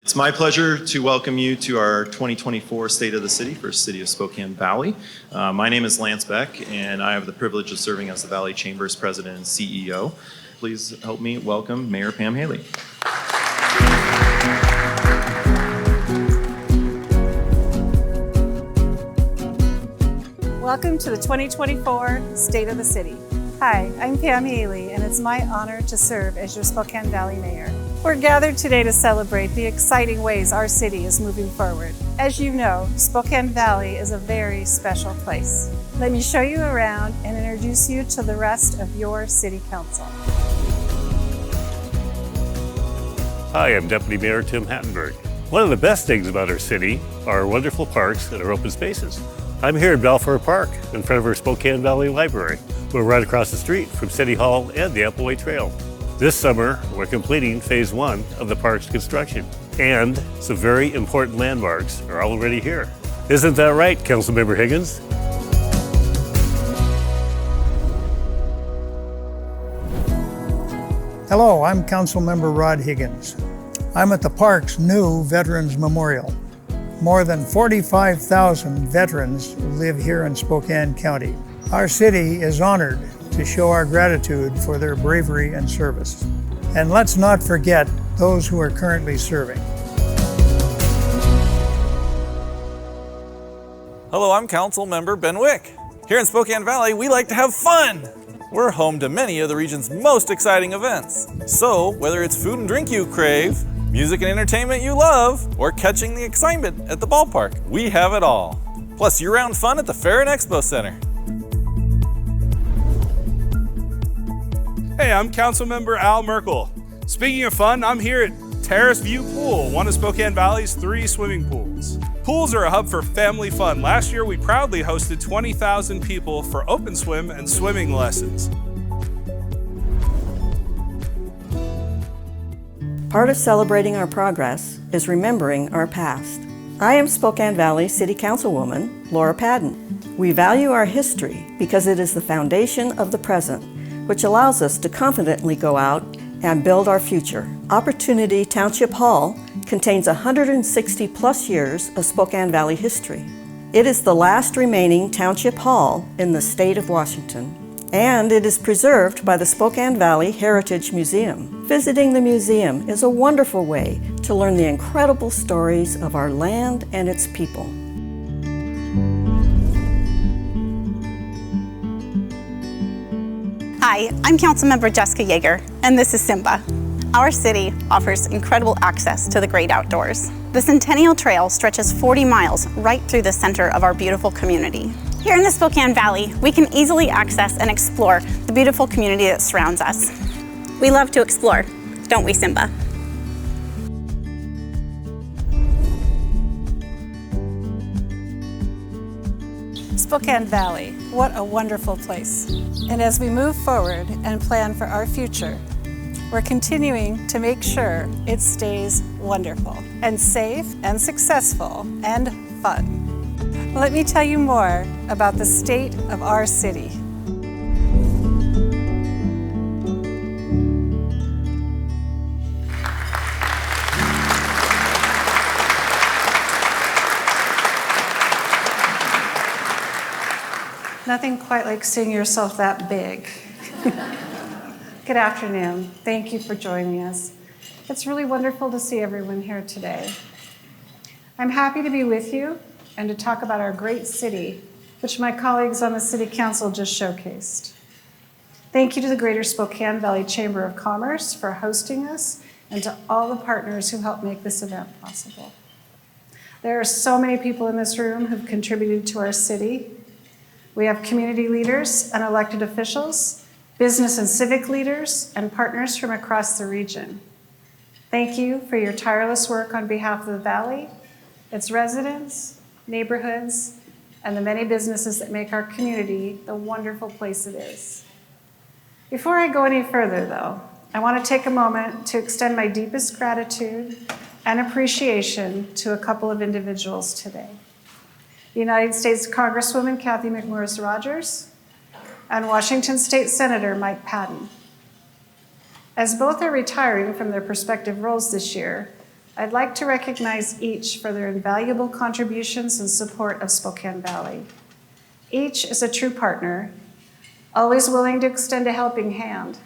It's my pleasure to welcome you to our 2024 State of the City for City of Spokane Valley. My name is Lance Beck, and I have the privilege of serving as the Valley Chamber's President and CEO. Please help me welcome Mayor Pam Haley. Welcome to the 2024 State of the City. Hi, I'm Pam Haley, and it's my honor to serve as your Spokane Valley Mayor. We're gathered today to celebrate the exciting ways our city is moving forward. As you know, Spokane Valley is a very special place. Let me show you around and introduce you to the rest of your City Council. Hi, I'm Deputy Mayor Tim Hattenberg. One of the best things about our city are our wonderful parks and our open spaces. I'm here at Balfour Park in front of our Spokane Valley Library. We're right across the street from City Hall and the Appleway Trail. This summer, we're completing phase 1 of the park's construction, and some very important landmarks are already here. Isn't that right, Councilmember Higgins? Hello, I'm Councilmember Rod Higgins. I'm at the park's new Veterans Memorial. More than 45,000 veterans live here in Spokane County. Our city is honored to show our gratitude for their bravery and service. And let's not forget those who are currently serving. Hello, I'm Councilmember Ben Wick. Here in Spokane Valley, we like to have fun. We're home to many of the region's most exciting events. So, whether it's food and drink you crave, music and entertainment you love, or catching the excitement at the ballpark, we have it all. Plus year-round fun at the Fair and Expo Center. Hey, I'm Councilmember Al Merkel. Speaking of fun, I'm here at Terrace View Pool, one of Spokane Valley's 3 swimming pools. Pools are a hub for family fun. Last year, we proudly hosted 20,000 people for open swim and swimming lessons. Part of celebrating our progress is remembering our past. I am Spokane Valley City Councilwoman Laura Padden. We value our history because it is the foundation of the present, which allows us to confidently go out and build our future. Opportunity Township Hall contains 160 plus years of Spokane Valley history. It is the last remaining township hall in the state of Washington, and it is preserved by the Spokane Valley Heritage Museum. Visiting the museum is a wonderful way to learn the incredible stories of our land and its people. Hi, I'm Councilmember Jessica Yeager, and this is Simba. Our city offers incredible access to the great outdoors. The Centennial Trail stretches 40 miles right through the center of our beautiful community. Here in the Spokane Valley, we can easily access and explore the beautiful community that surrounds us. We love to explore, don't we, Simba? Spokane Valley, what a wonderful place. And as we move forward and plan for our future, we're continuing to make sure it stays wonderful and safe and successful and fun. Let me tell you more about the state of our city. Nothing quite like seeing yourself that big. Good afternoon. Thank you for joining us. It's really wonderful to see everyone here today. I'm happy to be with you and to talk about our great city, which my colleagues on the City Council just showcased. Thank you to the Greater Spokane Valley Chamber of Commerce for hosting us and to all the partners who helped make this event possible. There are so many people in this room who've contributed to our city. We have community leaders and elected officials, business and civic leaders, and partners from across the region. Thank you for your tireless work on behalf of the Valley, its residents, neighborhoods, and the many businesses that make our community the wonderful place it is. Before I go any further, though, I want to take a moment to extend my deepest gratitude and appreciation to a couple of individuals today. The United States Congresswoman Kathy McMorris Rogers and Washington State Senator Mike Padden. As both are retiring from their respective roles this year, I'd like to recognize each for their invaluable contributions and support of Spokane Valley. Each is a true partner, always willing to extend a helping hand.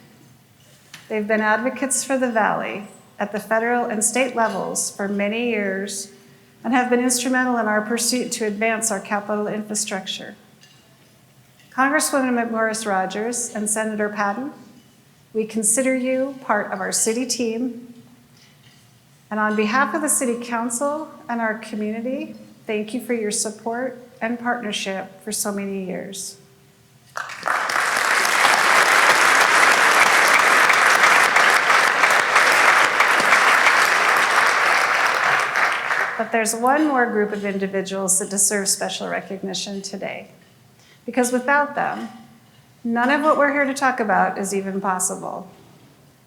They've been advocates for the Valley at the federal and state levels for many years and have been instrumental in our pursuit to advance our capital infrastructure. Congresswoman McMorris Rodgers and Senator Padden, we consider you part of our city team. And on behalf of the City Council and our community, thank you for your support and partnership for so many years. But there's one more group of individuals that deserve special recognition today, because without them, none of what we're here to talk about is even possible.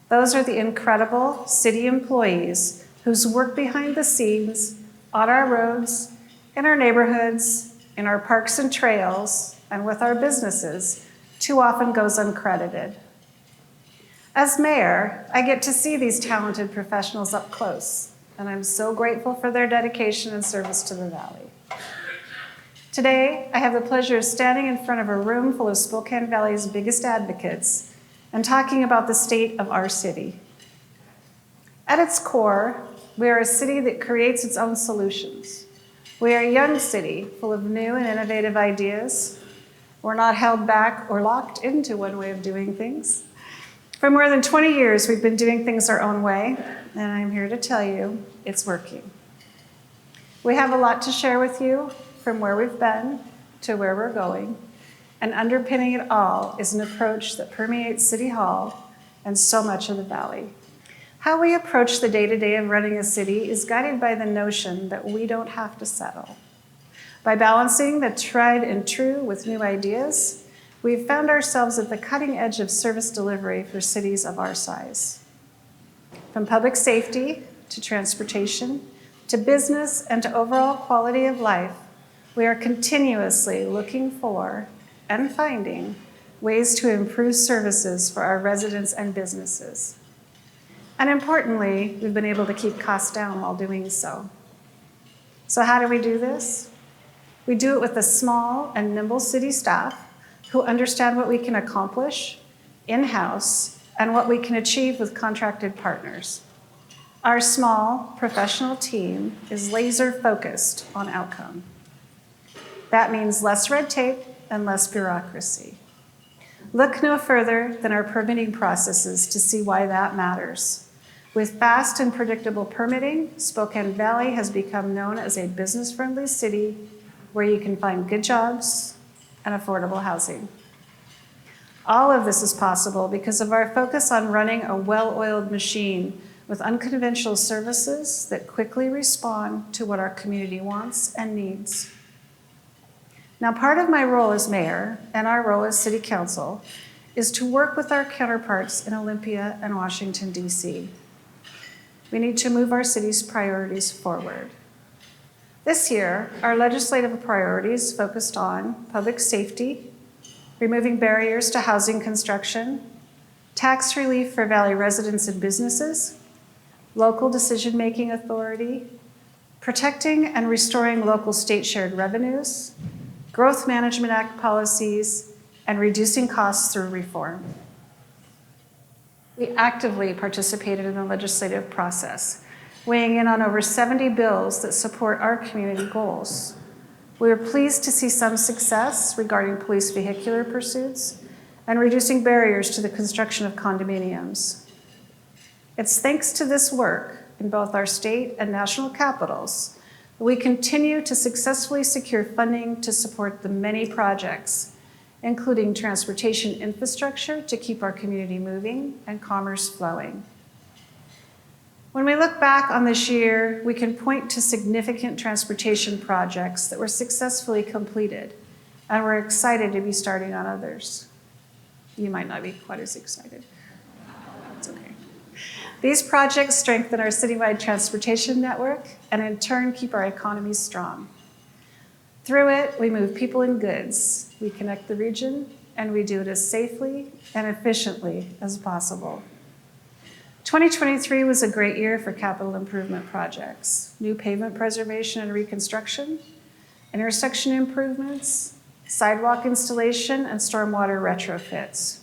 Those are the incredible city employees whose work behind the scenes, on our roads, in our neighborhoods, in our parks and trails, and with our businesses, too often goes uncredited. As mayor, I get to see these talented professionals up close, and I'm so grateful for their dedication and service to the Valley. Today, I have the pleasure of standing in front of a room full of Spokane Valley's biggest advocates and talking about the state of our city. At its core, we are a city that creates its own solutions. We are a young city full of new and innovative ideas. We're not held back or locked into one way of doing things. For more than 20 years, we've been doing things our own way, and I'm here to tell you it's working. We have a lot to share with you, from where we've been to where we're going, and underpinning it all is an approach that permeates City Hall and so much of the Valley. How we approach the day-to-day of running a city is guided by the notion that we don't have to settle. By balancing the tried and true with new ideas, we've found ourselves at the cutting edge of service delivery for cities of our size. From public safety to transportation to business and to overall quality of life, we are continuously looking for and finding ways to improve services for our residents and businesses. And importantly, we've been able to keep costs down while doing so. So how do we do this? We do it with a small and nimble city staff who understand what we can accomplish in-house and what we can achieve with contracted partners. Our small professional team is laser-focused on outcome. That means less red tape and less bureaucracy. Look no further than our permitting processes to see why that matters. With fast and predictable permitting, Spokane Valley has become known as a business-friendly city where you can find good jobs and affordable housing. All of this is possible because of our focus on running a well-oiled machine with unconventional services that quickly respond to what our community wants and needs. Now, part of my role as mayor and our role as city council is to work with our counterparts in Olympia and Washington, D.C. We need to move our city's priorities forward. This year, our legislative priorities focused on public safety, removing barriers to housing construction, tax relief for Valley residents and businesses, local decision-making authority, protecting and restoring local state shared revenues, Growth Management Act policies, and reducing costs through reform. We actively participated in the legislative process, weighing in on over 70 bills that support our community goals. We were pleased to see some success regarding police vehicular pursuits and reducing barriers to the construction of condominiums. It's thanks to this work in both our state and national capitals that we continue to successfully secure funding to support the many projects, including transportation infrastructure to keep our community moving and commerce flowing. When we look back on this year, we can point to significant transportation projects that were successfully completed, and we're excited to be starting on others. You might not be quite as excited. It's okay. These projects strengthen our citywide transportation network and in turn keep our economy strong. Through it, we move people and goods, we connect the region, and we do it as safely and efficiently as possible. 2023 was a great year for capital improvement projects, new pavement preservation and reconstruction, intersection improvements, sidewalk installation, and stormwater retrofits.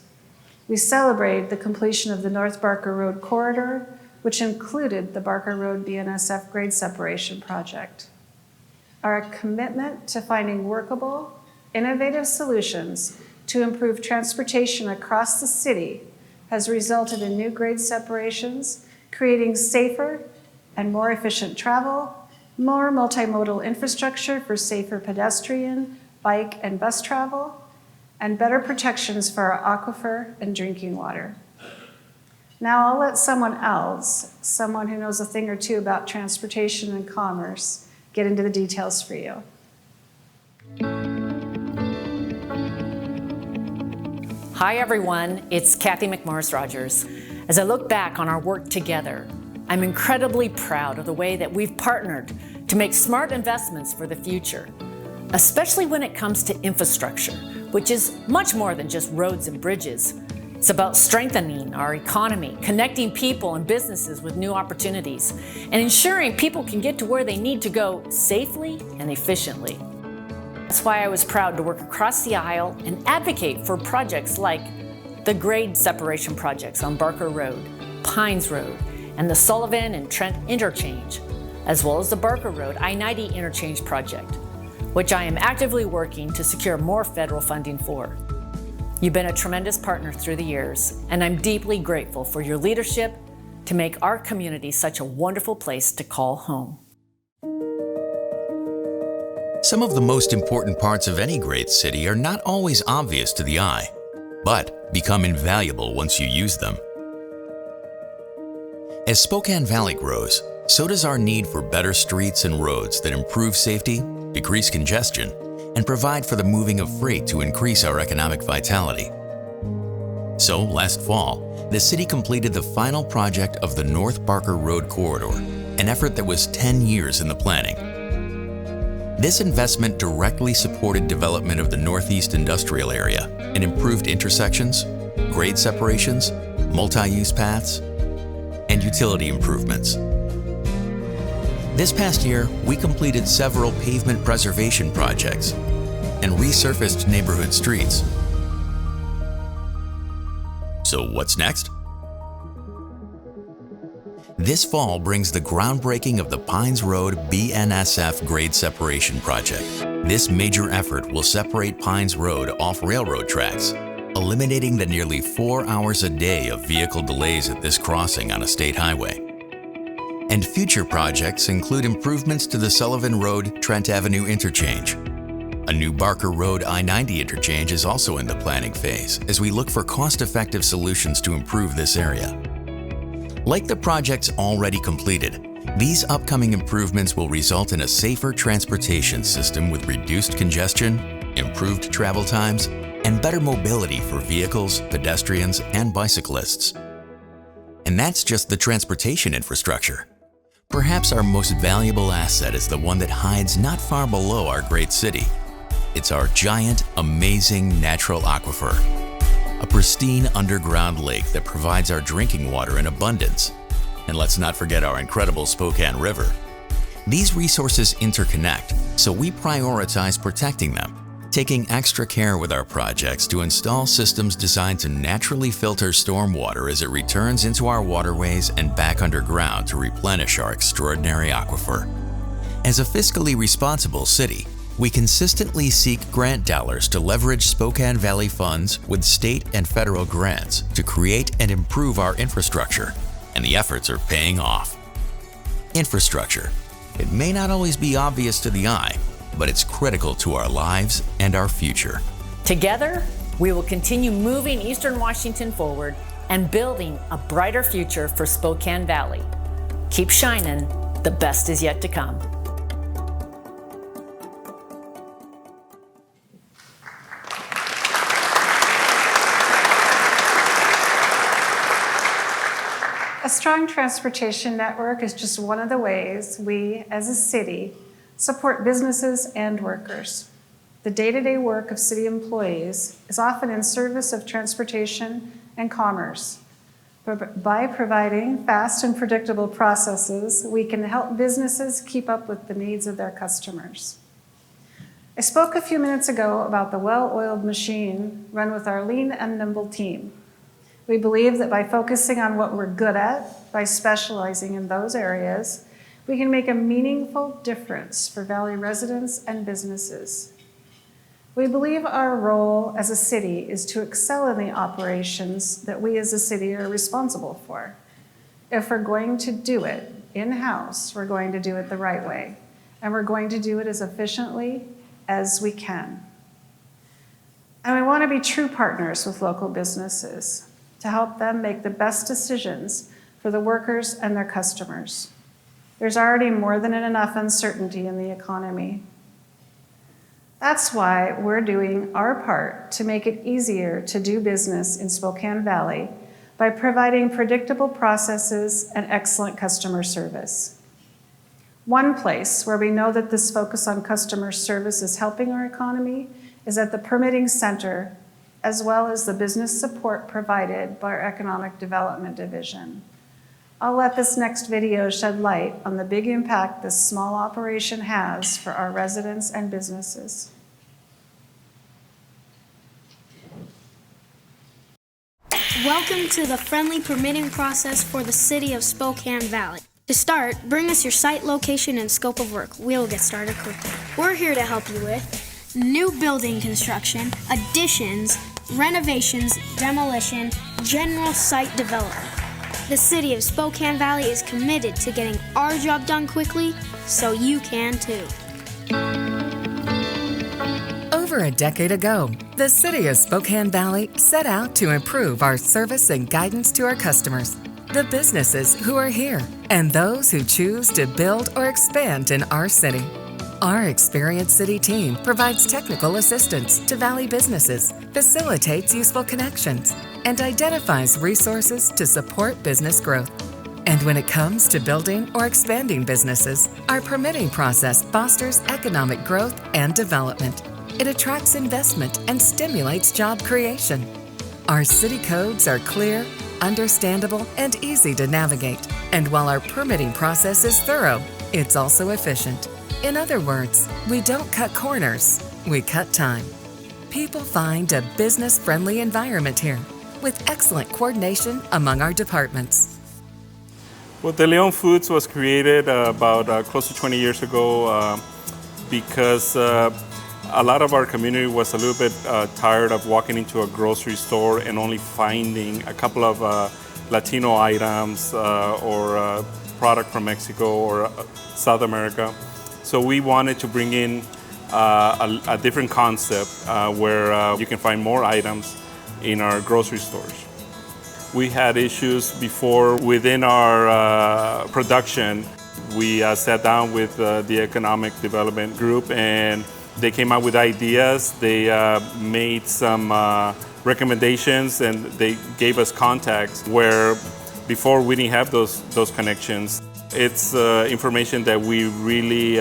We celebrated the completion of the North Barker Road corridor, which included the Barker Road BNSF grade separation project. Our commitment to finding workable, innovative solutions to improve transportation across the city has resulted in new grade separations, creating safer and more efficient travel, more multimodal infrastructure for safer pedestrian, bike, and bus travel, and better protections for our aquifer and drinking water. Now I'll let someone else, someone who knows a thing or two about transportation and commerce, get into the details for you. Hi everyone, it's Kathy McMorris-Rogers. As I look back on our work together, I'm incredibly proud of the way that we've partnered to make smart investments for the future, especially when it comes to infrastructure, which is much more than just roads and bridges. It's about strengthening our economy, connecting people and businesses with new opportunities, and ensuring people can get to where they need to go safely and efficiently. That's why I was proud to work across the aisle and advocate for projects like the grade separation projects on Barker Road, Pines Road, and the Sullivan and Trent interchange, as well as the Barker Road I-90 interchange project, which I am actively working to secure more federal funding for. You've been a tremendous partner through the years, and I'm deeply grateful for your leadership to make our community such a wonderful place to call home. Some of the most important parts of any great city are not always obvious to the eye, but become invaluable once you use them. As Spokane Valley grows, so does our need for better streets and roads that improve safety, decrease congestion, and provide for the moving of freight to increase our economic vitality. So last fall, the city completed the final project of the North Barker Road corridor, an effort that was 10 years in the planning. This investment directly supported development of the Northeast Industrial Area and improved intersections, grade separations, multi-use paths, and utility improvements. This past year, we completed several pavement preservation projects and resurfaced neighborhood streets. So what's next? This fall brings the groundbreaking of the Pines Road BNSF grade separation project. This major effort will separate Pines Road off railroad tracks, eliminating the nearly 4 hours a day of vehicle delays at this crossing on a state highway. And future projects include improvements to the Sullivan Road Trent Avenue interchange. A new Barker Road I-90 interchange is also in the planning phase as we look for cost-effective solutions to improve this area. Like the projects already completed, these upcoming improvements will result in a safer transportation system with reduced congestion, improved travel times, and better mobility for vehicles, pedestrians, and bicyclists. And that's just the transportation infrastructure. Perhaps our most valuable asset is the one that hides not far below our great city. It's our giant, amazing natural aquifer, a pristine underground lake that provides our drinking water in abundance. And let's not forget our incredible Spokane River. These resources interconnect, so we prioritize protecting them, taking extra care with our projects to install systems designed to naturally filter stormwater as it returns into our waterways and back underground to replenish our extraordinary aquifer. As a fiscally responsible city, we consistently seek grant dollars to leverage Spokane Valley funds with state and federal grants to create and improve our infrastructure, and the efforts are paying off. Infrastructure. It may not always be obvious to the eye, but it's critical to our lives and our future. Together, we will continue moving Eastern Washington forward and building a brighter future for Spokane Valley. Keep shining, the best is yet to come. A strong transportation network is just one of the ways we, as a city, support businesses and workers. The day-to-day work of city employees is often in service of transportation and commerce. By providing fast and predictable processes, we can help businesses keep up with the needs of their customers. I spoke a few minutes ago about the well-oiled machine run with our lean and nimble team. We believe that by focusing on what we're good at, by specializing in those areas, we can make a meaningful difference for Valley residents and businesses. We believe our role as a city is to excel in the operations that we as a city are responsible for. If we're going to do it in-house, we're going to do it the right way, and we're going to do it as efficiently as we can. And we want to be true partners with local businesses to help them make the best decisions for the workers and their customers. There's already more than enough uncertainty in the economy. That's why we're doing our part to make it easier to do business in Spokane Valley by providing predictable processes and excellent customer service. One place where we know that this focus on customer service is helping our economy is at the Permitting Center, as well as the business support provided by our Economic Development Division. I'll let this next video shed light on the big impact this small operation has for our residents and businesses. Welcome to the friendly permitting process for the City of Spokane Valley. To start, bring us your site location and scope of work. We'll get started quickly. We're here to help you with new building construction, additions, renovations, demolition, general site development. The City of Spokane Valley is committed to getting our job done quickly, so you can too. Over a decade ago, the City of Spokane Valley set out to improve our service and guidance to our customers, the businesses who are here, and those who choose to build or expand in our city. Our experienced city team provides technical assistance to Valley businesses, facilitates useful connections, and identifies resources to support business growth. And when it comes to building or expanding businesses, our permitting process fosters economic growth and development. It attracts investment and stimulates job creation. Our city codes are clear, understandable, and easy to navigate. And while our permitting process is thorough, it's also efficient. In other words, we don't cut corners, we cut time. People find a business-friendly environment here, with excellent coordination among our departments. Well, De Leon Foods was created about close to 20 years ago because a lot of our community was a little bit tired of walking into a grocery store and only finding a couple of Latino items or product from Mexico or South America. So we wanted to bring in a different concept where you can find more items in our grocery stores. We had issues before within our production. We sat down with the Economic Development Group and they came up with ideas. They made some recommendations and they gave us contacts where before we didn't have those connections. It's information that we really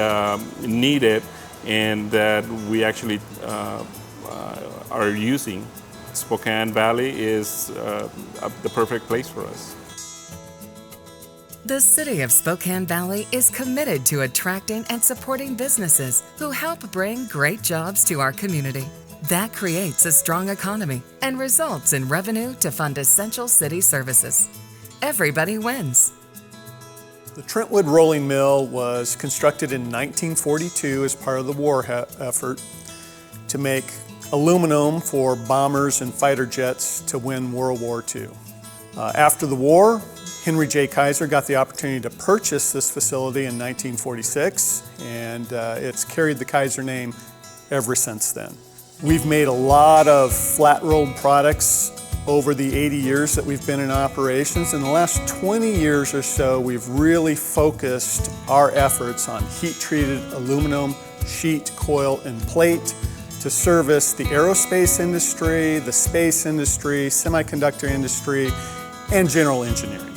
needed and that we actually are using. Spokane Valley is the perfect place for us. The City of Spokane Valley is committed to attracting and supporting businesses who help bring great jobs to our community. That creates a strong economy and results in revenue to fund essential city services. Everybody wins. The Trentwood Rolling Mill was constructed in 1942 as part of the war effort to make aluminum for bombers and fighter jets to win World War II. After the war, Henry J. Kaiser got the opportunity to purchase this facility in 1946, and it's carried the Kaiser name ever since then. We've made a lot of flat-rolled products over the 80 years that we've been in operations. In the last 20 years or so, we've really focused our efforts on heat-treated aluminum, sheet, coil, and plate to service the aerospace industry, the space industry, semiconductor industry, and general engineering.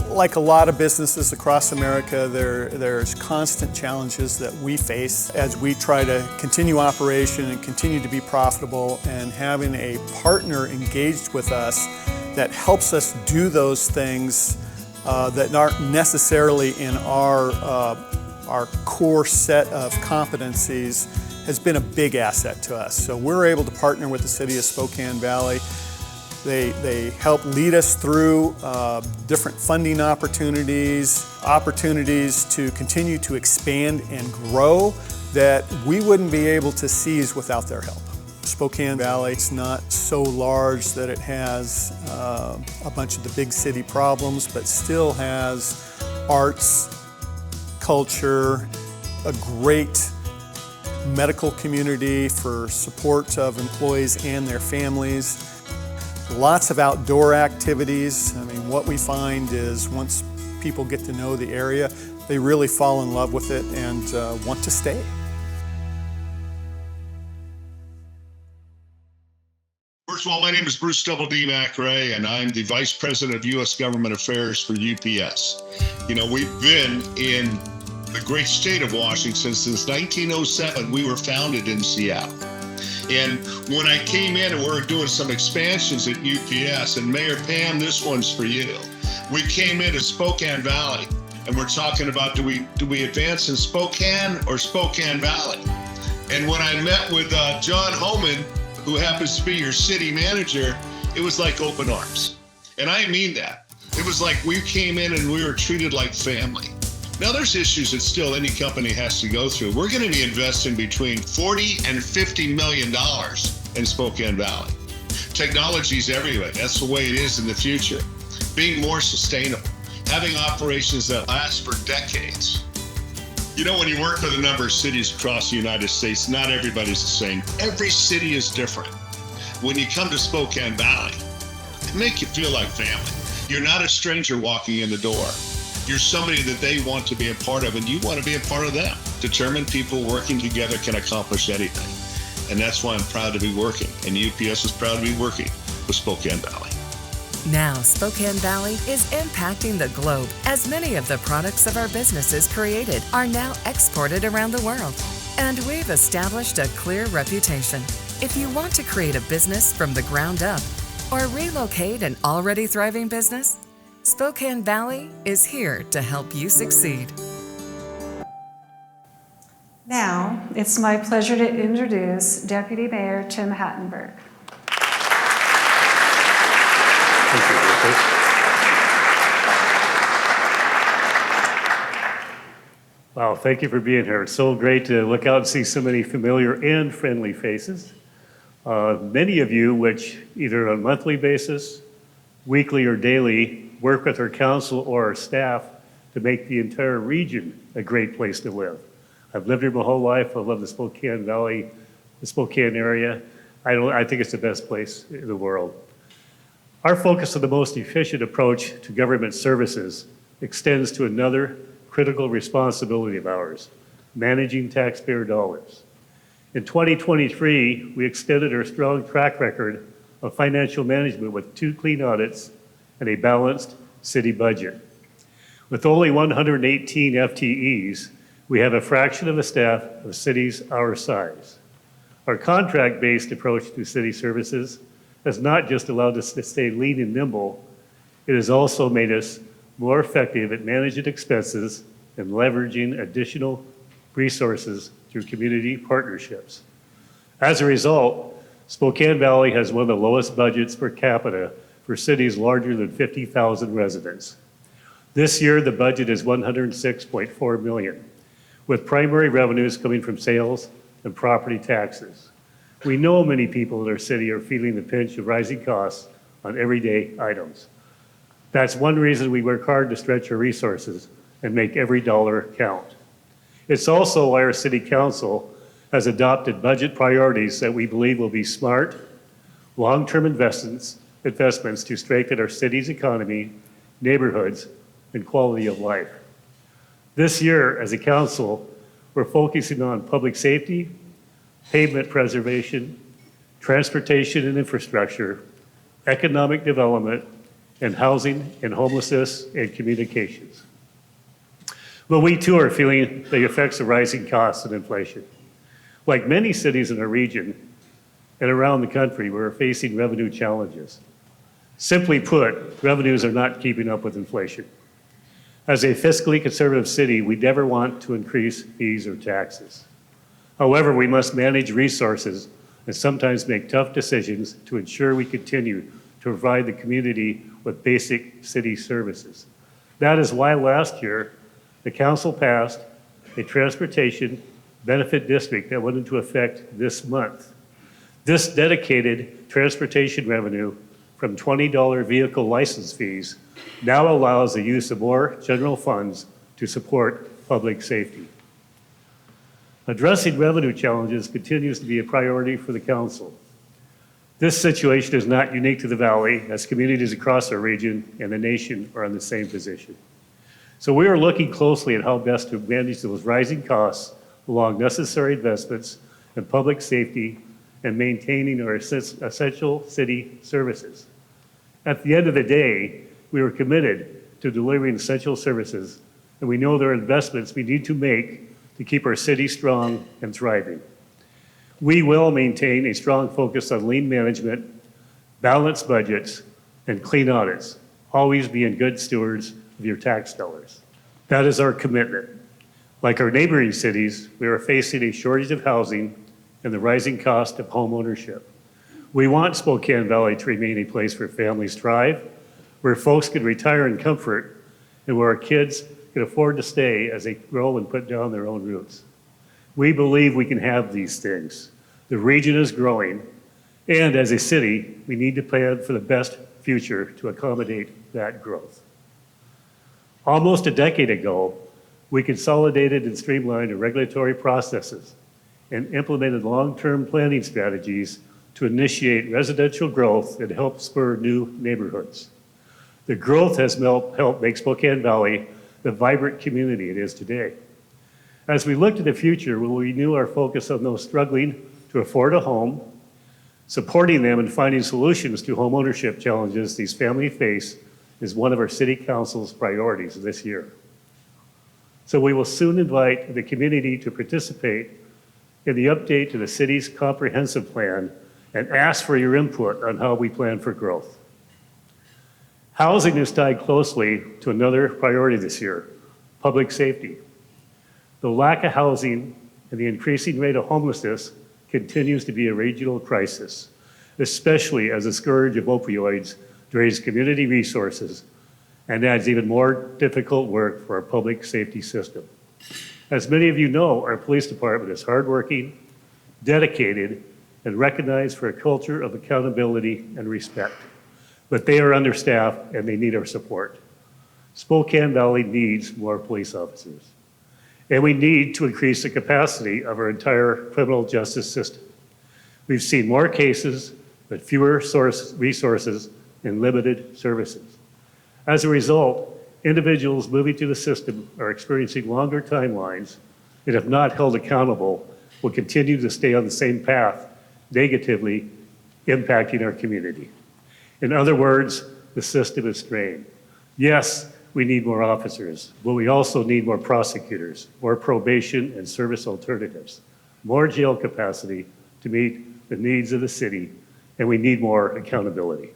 Like a lot of businesses across America, there's constant challenges that we face as we try to continue operation and continue to be profitable, and having a partner engaged with us that helps us do those things that aren't necessarily in our core set of competencies has been a big asset to us. So we're able to partner with the City of Spokane Valley. They help lead us through different funding opportunities to continue to expand and grow that we wouldn't be able to seize without their help. Spokane Valley, it's not so large that it has a bunch of the big city problems, but still has arts, culture, a great medical community for support of employees and their families. Lots of outdoor activities. I mean, what we find is once people get to know the area, they really fall in love with it and want to stay. First of all, my name is Bruce Double D. McRae, and I'm the Vice President of U.S. Government Affairs for UPS. You know, we've been in the great state of Washington since 1907. We were founded in Seattle. And when I came in and we were doing some expansions at UPS, and Mayor Pam, this one's for you. We came into Spokane Valley, and we're talking about do we advance in Spokane or Spokane Valley? And when I met with John Homan, who happens to be your city manager, it was like open arms. And I mean that. It was like we came in and we were treated like family. Now there's issues that still any company has to go through. We're gonna be investing between $40 and $50 million in Spokane Valley. Technology's everywhere. That's the way it is in the future. Being more sustainable, having operations that last for decades. You know, when you work with a number of cities across the United States, not everybody's the same. Every city is different. When you come to Spokane Valley, it makes you feel like family. You're not a stranger walking in the door. You're somebody that they want to be a part of, and you want to be a part of them. Determined people working together can accomplish anything. And that's why I'm proud to be working, and UPS is proud to be working with Spokane Valley. Now, Spokane Valley is impacting the globe as many of the products of our businesses created are now exported around the world. And we've established a clear reputation. If you want to create a business from the ground up or relocate an already thriving business, Spokane Valley is here to help you succeed. Now, it's my pleasure to introduce Deputy Mayor Tim Hattenberg. Wow, thank you for being here. It's so great to look out and see so many familiar and friendly faces. Many of you, which either on a monthly basis, weekly or daily, work with our council or our staff to make the entire region a great place to live. I've lived here my whole life. I love the Spokane Valley, the Spokane area. I think it's the best place in the world. Our focus on the most efficient approach to government services extends to another critical responsibility of ours, managing taxpayer dollars. In 2023, we extended our strong track record of financial management with 2 clean audits and a balanced city budget. With only 118 FTEs, we have a fraction of the staff of cities our size. Our contract-based approach to city services has not just allowed us to stay lean and nimble, it has also made us more effective at managing expenses and leveraging additional resources through community partnerships. As a result, Spokane Valley has one of the lowest budgets per capita for cities larger than 50,000 residents. This year, the budget is $106.4 million, with primary revenues coming from sales and property taxes. We know many people in our city are feeling the pinch of rising costs on everyday items. That's one reason we work hard to stretch our resources and make every dollar count. It's also why our city council has adopted budget priorities that we believe will be smart, long-term investments to strengthen our city's economy, neighborhoods, and quality of life. This year, as a council, we're focusing on public safety, pavement preservation, transportation and infrastructure, economic development, and housing and homelessness and communications. But we too are feeling the effects of rising costs and inflation. Like many cities in our region and around the country, we're facing revenue challenges. Simply put, revenues are not keeping up with inflation. As a fiscally conservative city, we never want to increase fees or taxes. However, we must manage resources and sometimes make tough decisions to ensure we continue to provide the community with basic city services. That is why last year, the council passed a transportation benefit district that went into effect this month. This dedicated transportation revenue from $20 vehicle license fees now allows the use of more general funds to support public safety. Addressing revenue challenges continues to be a priority for the council. This situation is not unique to the Valley, as communities across our region and the nation are in the same position. So we are looking closely at how best to manage those rising costs along necessary investments in public safety and maintaining our essential city services. At the end of the day, we are committed to delivering essential services, and we know there are investments we need to make to keep our city strong and thriving. We will maintain a strong focus on lean management, balanced budgets, and clean audits, always being good stewards of your tax dollars. That is our commitment. Like our neighboring cities, we are facing a shortage of housing and the rising cost of home ownership. We want Spokane Valley to remain a place where families thrive, where folks can retire in comfort, and where our kids can afford to stay as they grow and put down their own roots. We believe we can have these things. The region is growing, and as a city, we need to plan for the best future to accommodate that growth. Almost a decade ago, we consolidated and streamlined our regulatory processes and implemented long-term planning strategies to initiate residential growth and help spur new neighborhoods. The growth has helped make Spokane Valley the vibrant community it is today. As we look to the future, we'll renew our focus on those struggling to afford a home, supporting them and finding solutions to home ownership challenges these families face is one of our City Council's priorities this year. So we will soon invite the community to participate in the update to the city's comprehensive plan and ask for your input on how we plan for growth. Housing is tied closely to another priority this year, public safety. The lack of housing and the increasing rate of homelessness continues to be a regional crisis, especially as the scourge of opioids drains community resources and adds even more difficult work for our public safety system. As many of you know, our police department is hardworking, dedicated, and recognized for a culture of accountability and respect. But they are understaffed and they need our support. Spokane Valley needs more police officers. And we need to increase the capacity of our entire criminal justice system. We've seen more cases, but fewer resources and limited services. As a result, individuals moving through the system are experiencing longer timelines and, if not held accountable, will continue to stay on the same path, negatively impacting our community. In other words, the system is strained. Yes, we need more officers, but we also need more prosecutors, more probation and service alternatives, more jail capacity to meet the needs of the city, and we need more accountability.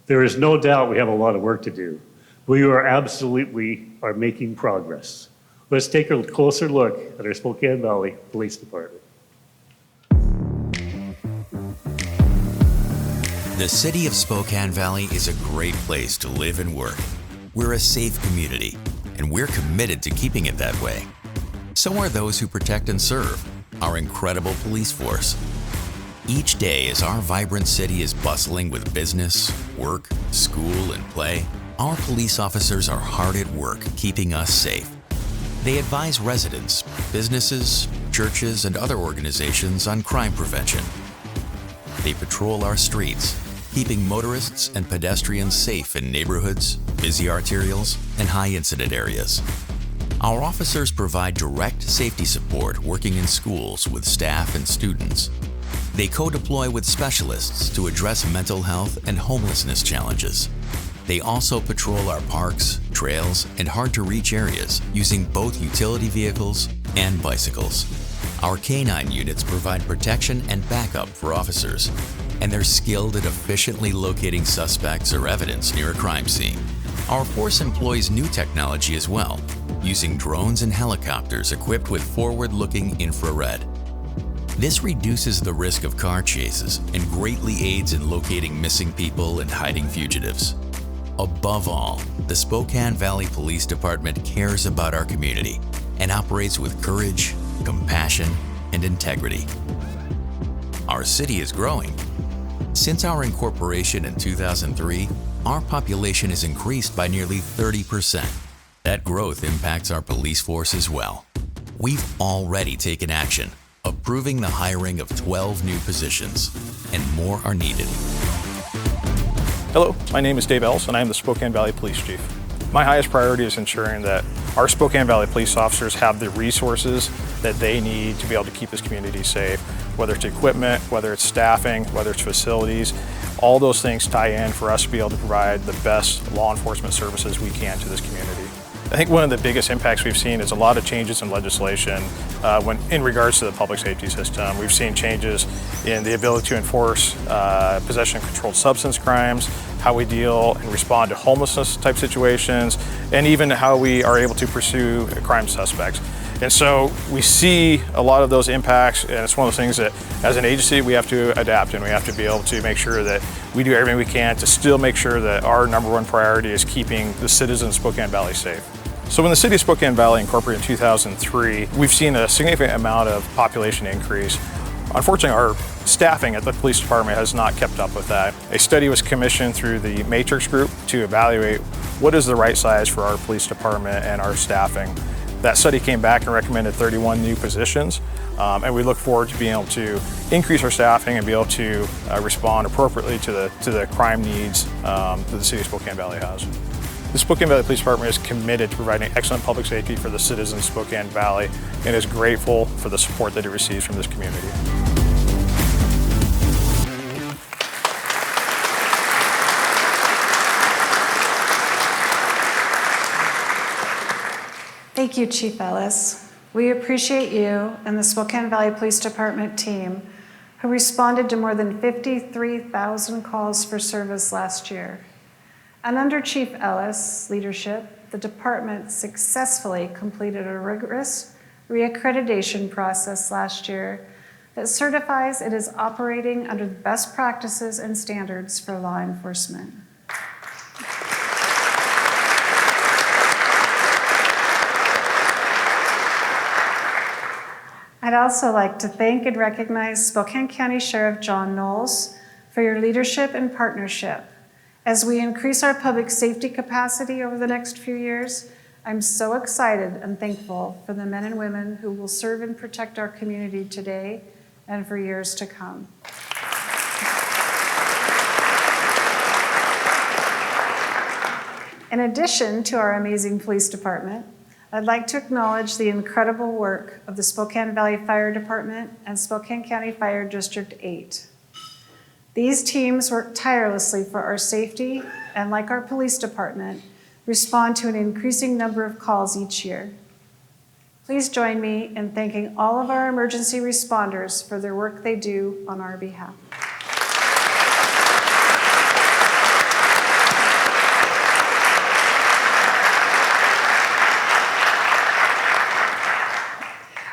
There is no doubt we have a lot of work to do. We are absolutely making progress. Let's take a closer look at our Spokane Valley Police Department. The city of Spokane Valley is a great place to live and work. We're a safe community, and we're committed to keeping it that way. So are those who protect and serve, our incredible police force. Each day as our vibrant city is bustling with business, work, school, and play, our police officers are hard at work keeping us safe. They advise residents, businesses, churches, and other organizations on crime prevention. They patrol our streets, keeping motorists and pedestrians safe in neighborhoods, busy arterials, and high-incident areas. Our officers provide direct safety support working in schools with staff and students. They co-deploy with specialists to address mental health and homelessness challenges. They also patrol our parks, trails, and hard-to-reach areas using both utility vehicles and bicycles. Our K-9 units provide protection and backup for officers. and they're skilled at efficiently locating suspects or evidence near a crime scene. Our force employs new technology as well, using drones and helicopters equipped with forward-looking infrared. This reduces the risk of car chases and greatly aids in locating missing people and hiding fugitives. Above all, the Spokane Valley Police Department cares about our community and operates with courage, compassion, and integrity. Our city is growing. Since our incorporation in 2003, our population has increased by nearly 30%. That growth impacts our police force as well. We've already taken action, approving the hiring of 12 new positions, and more are needed. Hello, my name is Dave Ells, and I am the Spokane Valley Police Chief. My highest priority is ensuring that our Spokane Valley police officers have the resources that they need to be able to keep this community safe, whether it's equipment, whether it's staffing, whether it's facilities. All those things tie in for us to be able to provide the best law enforcement services we can to this community. I think one of the biggest impacts we've seen is a lot of changes in legislation in regards to the public safety system. We've seen changes in the ability to enforce possession of controlled substance crimes, how we deal and respond to homelessness type situations, and even how we are able to pursue crime suspects. And so we see a lot of those impacts, and it's one of those things that as an agency we have to adapt, and we have to be able to make sure that we do everything we can to still make sure that our number one priority is keeping the citizens of Spokane Valley safe. So when the city of Spokane Valley incorporated in 2003, we've seen a significant amount of population increase. Unfortunately, our staffing at the police department has not kept up with that. A study was commissioned through the Matrix Group to evaluate what is the right size for our police department and our staffing. That study came back and recommended 31 new positions, and we look forward to being able to increase our staffing and be able to respond appropriately to the crime needs that the city of Spokane Valley has. The Spokane Valley Police Department is committed to providing excellent public safety for the citizens of Spokane Valley and is grateful for the support that it receives from this community. Thank you, Chief Ellis. We appreciate you and the Spokane Valley Police Department team who responded to more than 53,000 calls for service last year. And under Chief Ellis' leadership, the department successfully completed a rigorous reaccreditation process last year that certifies it is operating under the best practices and standards for law enforcement. I'd also like to thank and recognize Spokane County Sheriff John Knowles for your leadership and partnership. As we increase our public safety capacity over the next few years, I'm so excited and thankful for the men and women who will serve and protect our community today and for years to come. In addition to our amazing police department, I'd like to acknowledge the incredible work of the Spokane Valley Fire Department and Spokane County Fire District 8. These teams work tirelessly for our safety and, like our police department, respond to an increasing number of calls each year. Please join me in thanking all of our emergency responders for their work they do on our behalf.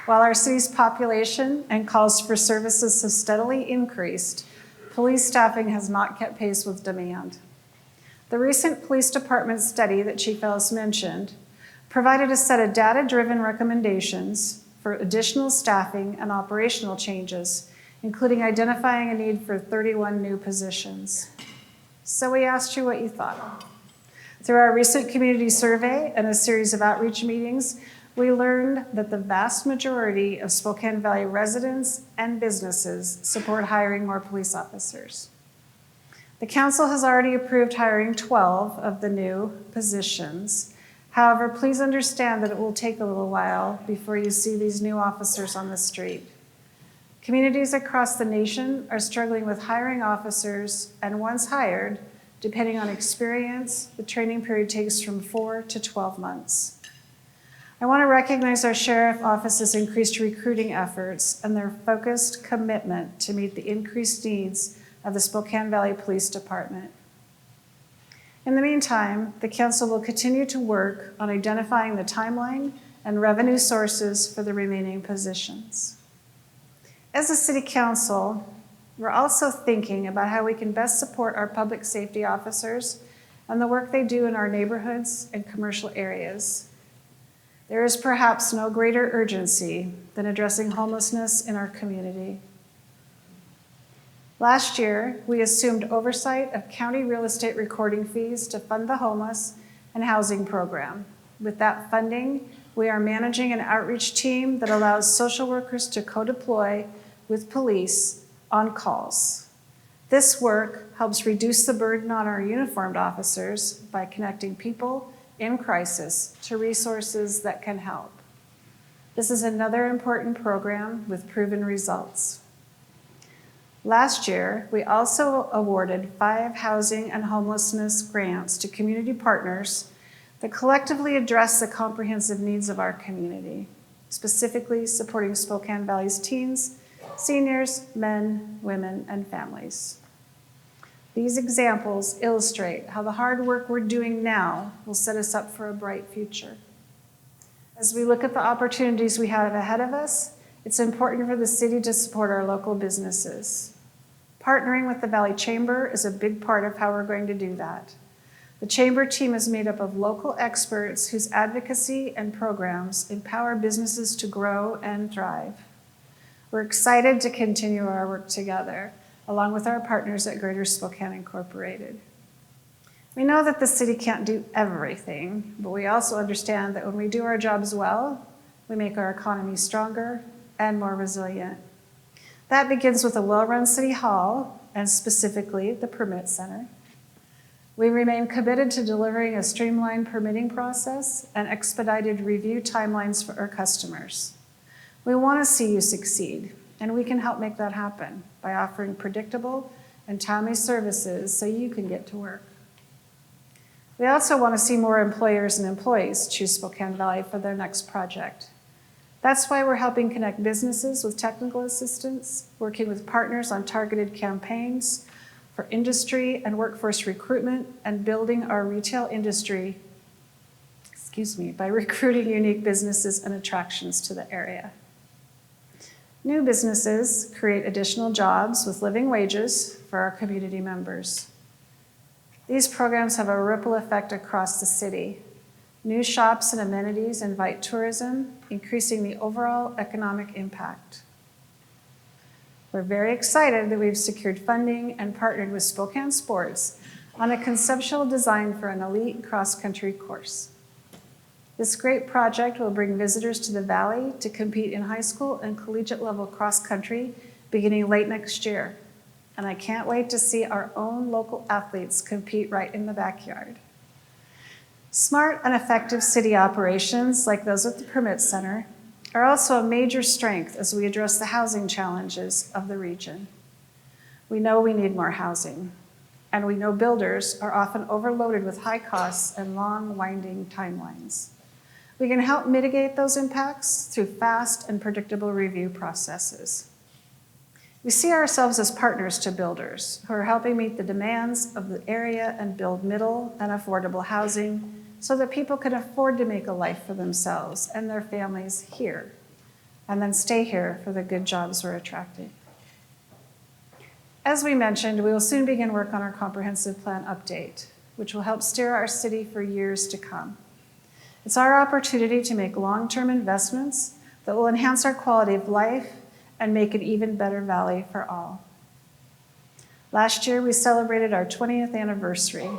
While our city's population and calls for services have steadily increased, police staffing has not kept pace with demand. The recent police department study that Chief Ellis mentioned provided a set of data-driven recommendations for additional staffing and operational changes, including identifying a need for 31 new positions. So we asked you what you thought. Through our recent community survey and a series of outreach meetings, we learned that the vast majority of Spokane Valley residents and businesses support hiring more police officers. The council has already approved hiring 12 of the new positions. However, please understand that it will take a little while before you see these new officers on the street. Communities across the nation are struggling with hiring officers, and once hired, depending on experience, the training period takes from 4 to 12 months. I want to recognize our Sheriff Office's increased recruiting efforts and their focused commitment to meet the increased needs of the Spokane Valley Police Department. In the meantime, the council will continue to work on identifying the timeline and revenue sources for the remaining positions. As a city council, we're also thinking about how we can best support our public safety officers and the work they do in our neighborhoods and commercial areas. There is perhaps no greater urgency than addressing homelessness in our community. Last year, we assumed oversight of county real estate recording fees to fund the homeless and housing program. With that funding, we are managing an outreach team that allows social workers to co-deploy with police on calls. This work helps reduce the burden on our uniformed officers by connecting people in crisis to resources that can help. This is another important program with proven results. Last year, we also awarded 5 housing and homelessness grants to community partners that collectively address the comprehensive needs of our community, specifically supporting Spokane Valley's teens, seniors, men, women, and families. These examples illustrate how the hard work we're doing now will set us up for a bright future. As we look at the opportunities we have ahead of us, it's important for the city to support our local businesses. Partnering with the Valley Chamber is a big part of how we're going to do that. The Chamber team is made up of local experts whose advocacy and programs empower businesses to grow and thrive. We're excited to continue our work together, along with our partners at Greater Spokane Incorporated. We know that the city can't do everything, but we also understand that when we do our jobs well, we make our economy stronger and more resilient. That begins with a well-run city hall, and specifically the permit center. We remain committed to delivering a streamlined permitting process and expedited review timelines for our customers. We want to see you succeed, and we can help make that happen by offering predictable and timely services so you can get to work. We also want to see more employers and employees choose Spokane Valley for their next project. That's why we're helping connect businesses with technical assistance, working with partners on targeted campaigns for industry and workforce recruitment, and building our retail industry, by recruiting unique businesses and attractions to the area. New businesses create additional jobs with living wages for our community members. These programs have a ripple effect across the city. New shops and amenities invite tourism, increasing the overall economic impact. We're very excited that we've secured funding and partnered with Spokane Sports on a conceptual design for an elite cross-country course. This great project will bring visitors to the Valley to compete in high school and collegiate level cross-country beginning late next year. And I can't wait to see our own local athletes compete right in the backyard. Smart and effective city operations, like those at the Permit Center, are also a major strength as we address the housing challenges of the region. We know we need more housing, and we know builders are often overloaded with high costs and long, winding timelines. We can help mitigate those impacts through fast and predictable review processes. We see ourselves as partners to builders who are helping meet the demands of the area and build middle and affordable housing so that people can afford to make a life for themselves and their families here, and then stay here for the good jobs we're attracting. As we mentioned, we will soon begin work on our comprehensive plan update, which will help steer our city for years to come. It's our opportunity to make long-term investments that will enhance our quality of life and make an even better valley for all. Last year, we celebrated our 20th anniversary.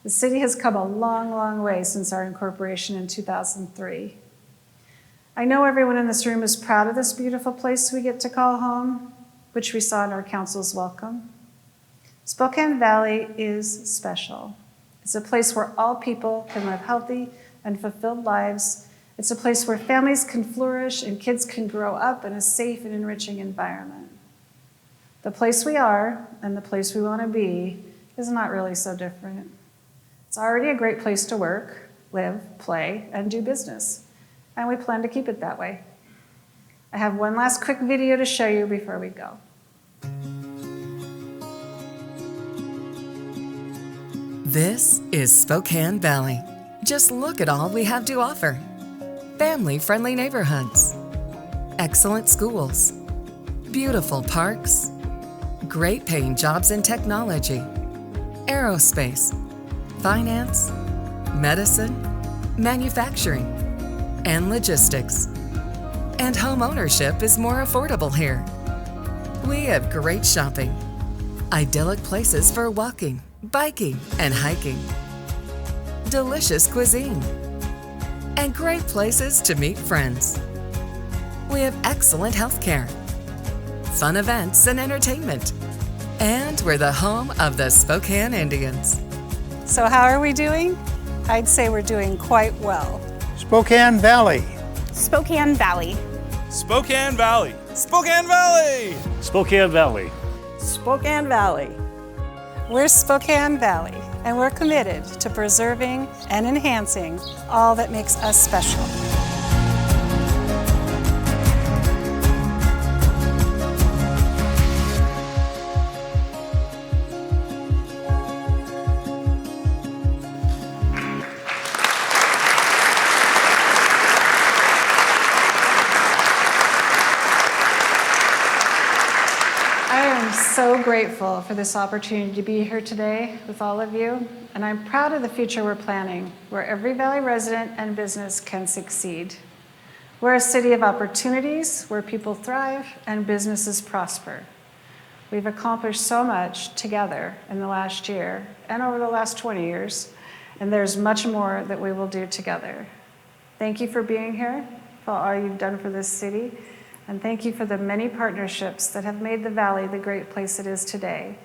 The city has come a long, long way since our incorporation in 2003. I know everyone in this room is proud of this beautiful place we get to call home, which we saw in our council's welcome. Spokane Valley is special. It's a place where all people can live healthy and fulfilled lives. It's a place where families can flourish and kids can grow up in a safe and enriching environment. The place we are and the place we want to be is not really so different. It's already a great place to work, live, play, and do business, and we plan to keep it that way. I have one last quick video to show you before we go. This is Spokane Valley. Just look at all we have to offer. Family-friendly neighborhoods, excellent schools, beautiful parks, great paying jobs in technology, aerospace, finance, medicine, manufacturing, and logistics. And home ownership is more affordable here. We have great shopping, idyllic places for walking, biking, and hiking, delicious cuisine, and great places to meet friends. We have excellent health care, fun events and entertainment, and we're the home of the Spokane Indians. So how are we doing? I'd say we're doing quite well. Spokane Valley. Spokane Valley. Spokane Valley. Spokane Valley! Spokane Valley. Spokane Valley. We're Spokane Valley, and we're committed to preserving and enhancing all that makes us special. So grateful for this opportunity to be here today with all of you, and I'm proud of the future we're planning, where every Valley resident and business can succeed. We're a city of opportunities, where people thrive and businesses prosper. We've accomplished so much together in the last year and over the last 20 years, and there's much more that we will do together. Thank you for being here, for all you've done for this city. And thank you for the many partnerships that have made the Valley the great place it is today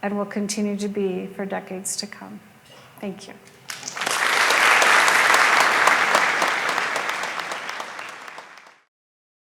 and will continue to be for decades to come. Thank you.